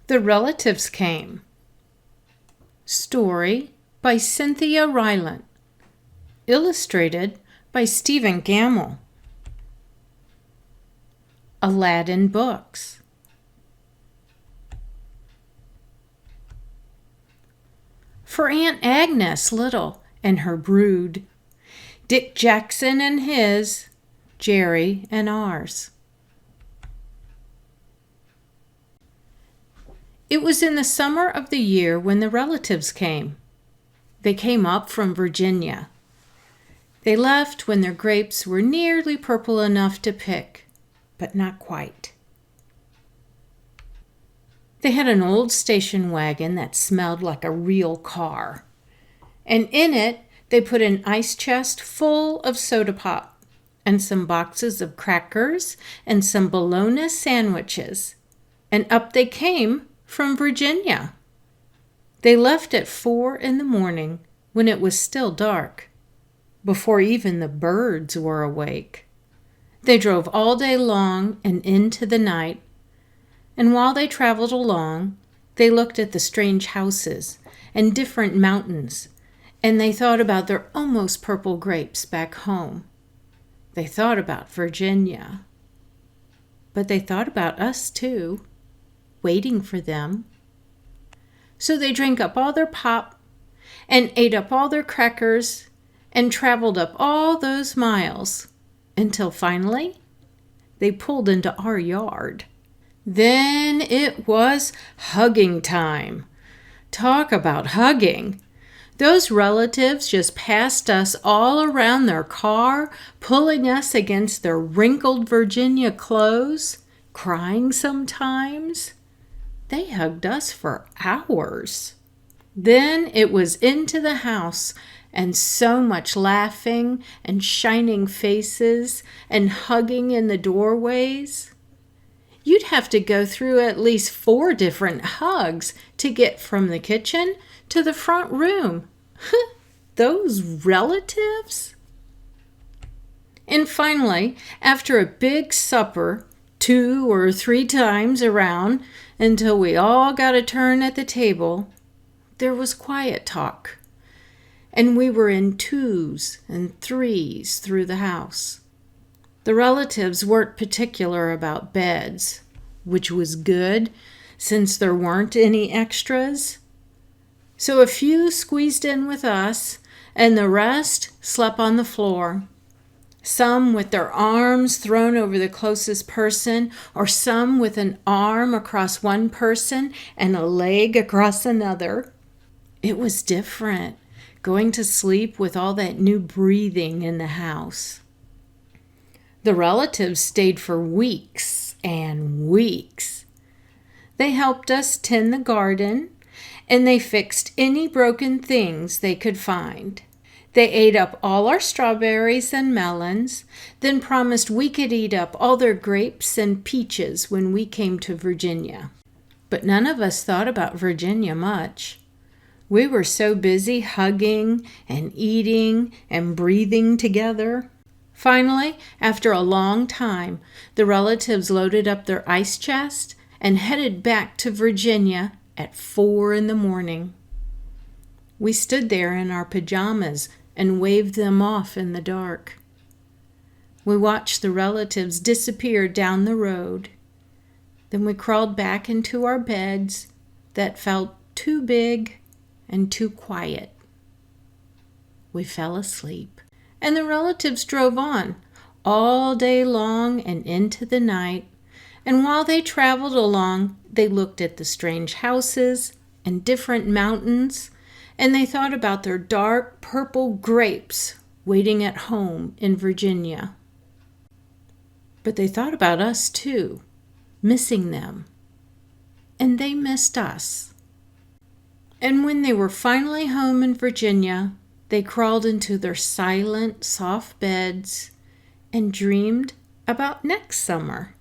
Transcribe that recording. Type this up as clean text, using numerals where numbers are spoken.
The relatives came. Story by Cynthia Rylant. Illustrated by Stephen Gammell. Aladdin Books. For Aunt Agnes Little and her brood, Dick Jackson and his, Jerry and ours. It was in the summer of the year when the relatives came. They came up from Virginia. They left when their grapes were nearly purple enough to pick, but not quite. They had an old station wagon that smelled like a real car, and in it they put an ice chest full of soda pop and some boxes of crackers and some bologna sandwiches, and up they came from Virginia. They left at 4 a.m. when it was still dark, before even the birds were awake. They drove all day long and into the night, and while they traveled along, they looked at the strange houses and different mountains, and they thought about their almost purple grapes back home. They thought about Virginia. But they thought about us too, waiting for them. So they drank up all their pop and ate up all their crackers and traveled up all those miles until finally they pulled into our yard. Then it was hugging time. Talk about hugging. Those relatives just passed us all around their car, pulling us against their wrinkled Virginia clothes, crying sometimes. They hugged us for hours. Then it was into the house, and so much laughing and shining faces and hugging in the doorways. You'd have to go through at least 4 different hugs to get from the kitchen to the front room. Those relatives? And finally, after a big supper, 2 or 3 times around, until we all got a turn at the table, there was quiet talk, and we were in 2s and 3s through the house. The relatives weren't particular about beds, which was good since there weren't any extras. So a few squeezed in with us, and the rest slept on the floor. Some with their arms thrown over the closest person, or some with an arm across one person and a leg across another. It was different, going to sleep with all that new breathing in the house. The relatives stayed for weeks and weeks. They helped us tend the garden, and they fixed any broken things they could find. They ate up all our strawberries and melons, then promised we could eat up all their grapes and peaches when we came to Virginia. But none of us thought about Virginia much. We were so busy hugging and eating and breathing together. Finally, after a long time, the relatives loaded up their ice chest and headed back to Virginia at 4 a.m. We stood there in our pajamas and waved them off in the dark. We watched the relatives disappear down the road. Then we crawled back into our beds that felt too big and too quiet. We fell asleep, and the relatives drove on all day long and into the night, and while they traveled along, they looked at the strange houses and different mountains, and they thought about their dark purple grapes waiting at home in Virginia. But they thought about us too, missing them, and they missed us. And when they were finally home in Virginia, they crawled into their silent, soft beds and dreamed about next summer.